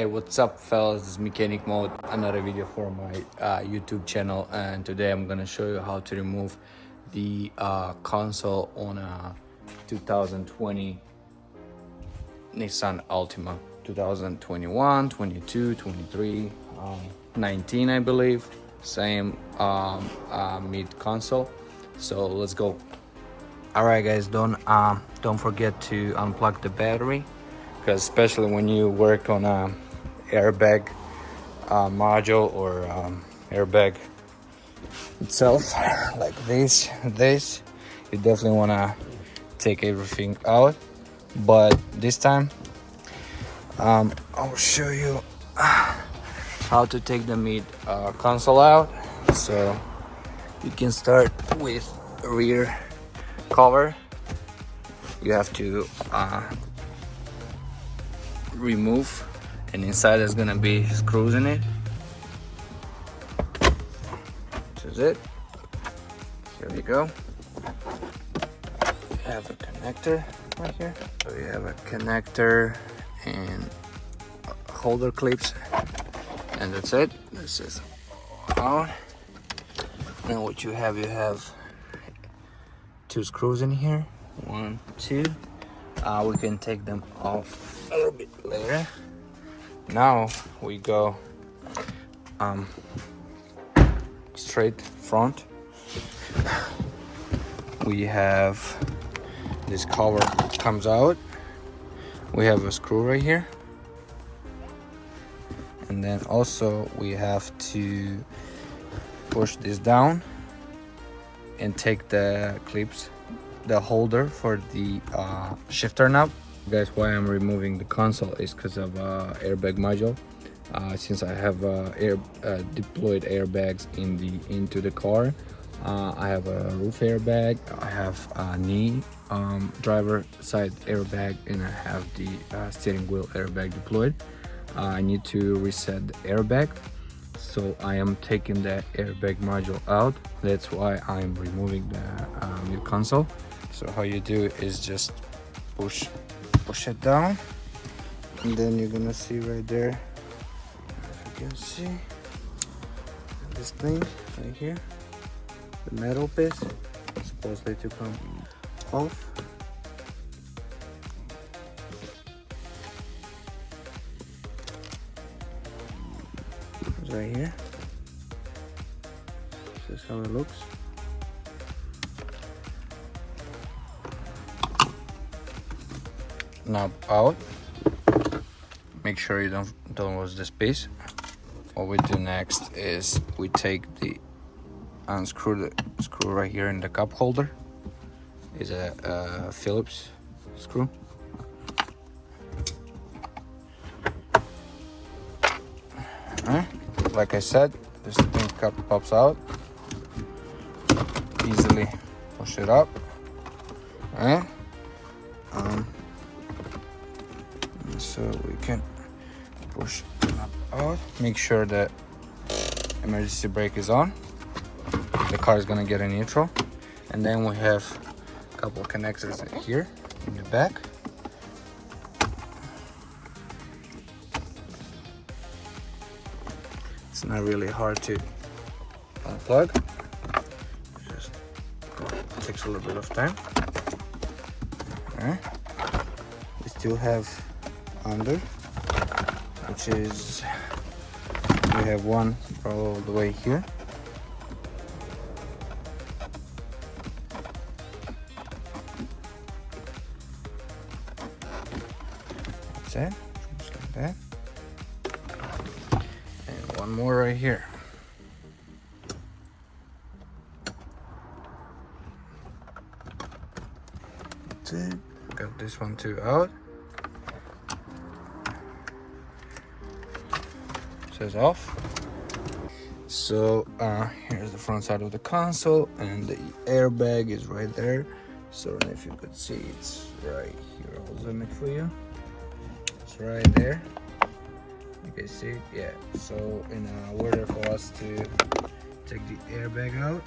Hey, what's up fellas, this is Mechanic Mode, another video for my YouTube channel, and today I'm gonna show you how to remove the console on a 2020 Nissan Altima. 2021, 22, 23, 19 I believe, same mid console. So let's go. Alright guys, don't forget to unplug the battery, because especially when you work on a airbag module or airbag itself like this, you definitely want to take everything out. But this time I'll show you how to take the mid console out. So you can start with rear cover. You have to remove, and inside there's gonna be screws in it. This is it. Here we go. You have a connector right here. So you have a connector and holder clips, and that's it. This is out. Now what you have two screws in here. 1, 2. We can take them off a little bit later. Now we go straight front. We have this cover comes out. We have a screw right here, and then also we have to push this down and take the clips, the holder for the shifter knob. Guys, why I'm removing the console is because of airbag module. Since I have deployed airbags into the car, I have a roof airbag, I have a knee driver side airbag, and I have the steering wheel airbag deployed. I need to reset the airbag, so I am taking the airbag module out. That's why I'm removing the mid console. So how you do is just push it down, and then you're gonna see right there, if you can see this thing right here, the metal piece supposedly to come off. It's right here. This is how it looks. Knob out. Make sure you don't lose this piece. What we do next is we take the screw right here in the cup holder. Is a Phillips screw. Like I said, this thing cup pops out. Easily push it up. So we can push it out. Make sure that emergency brake is on. The car is gonna get a neutral, and then we have a couple of connectors here in the back. It's not really hard to unplug. Just takes a little bit of time. We still have under, which is, we have one all the way here. That's it, just like that. And one more right here. That's it. Got this one too out. Says off. So here's the front side of the console, and the airbag is right there. So if you could see, it's right here. I'll zoom it for you. It's right there. You can see it. Yeah. So in order for us to take the airbag out,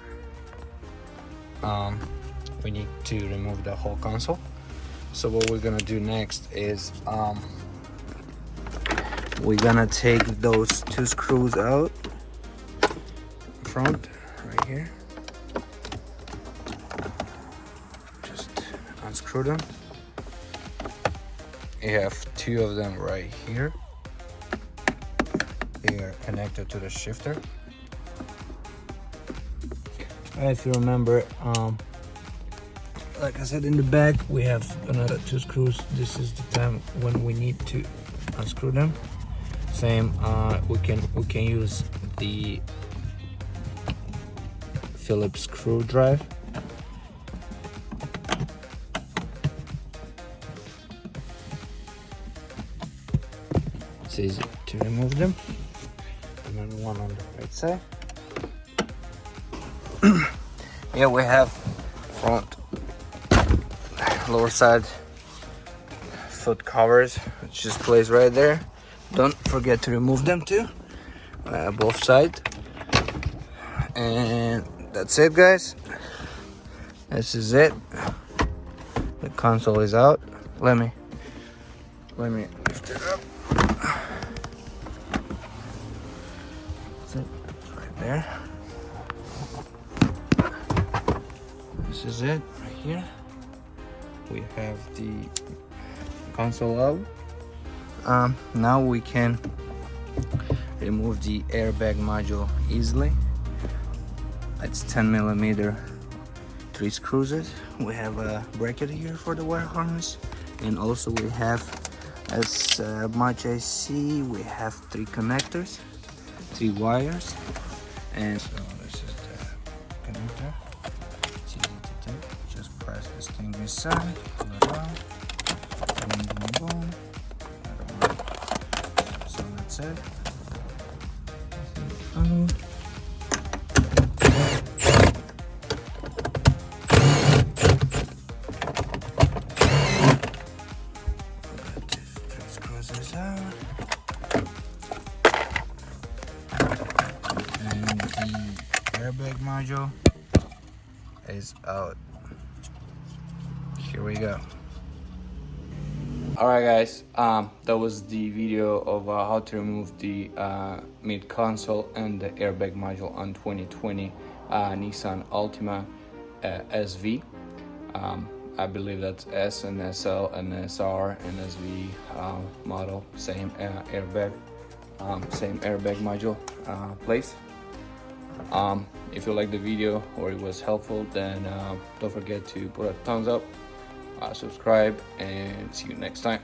we need to remove the whole console. So what we're gonna do next is we're gonna take those 2 screws out front right here. Just unscrew them. You have 2 of them right here. They are connected to the shifter. If you remember, like I said, in the back we have another 2 screws. This is the time when we need to unscrew them. Same, we can use the Phillips screw drive. It's easy to remove them. Another one on the right side. Yeah, we have front, lower side foot covers, which just plays right there. Don't forget to remove them too, both sides. And that's it, guys. This is it. The console is out. Let me lift it up. That's it. It's right there. This is it right here. We have the console out. Now we can remove the airbag module easily. It's 10mm 3 screws. We have a bracket here for the wire harness, and also we have, as much I see, we have 3 connectors, 3 wires. And so this is the connector. It's easy to take. Just press this thing this side, pull it out, boom, boom, boom. So that's it. Out. And the airbag module is out. Here we go. Alright guys, that was the video of how to remove the mid console and the airbag module on 2020 Nissan Altima SV. I believe that's S and SL and SR and SV model, same airbag module place. If you like the video or it was helpful, then don't forget to put a thumbs up, subscribe, and see you next time.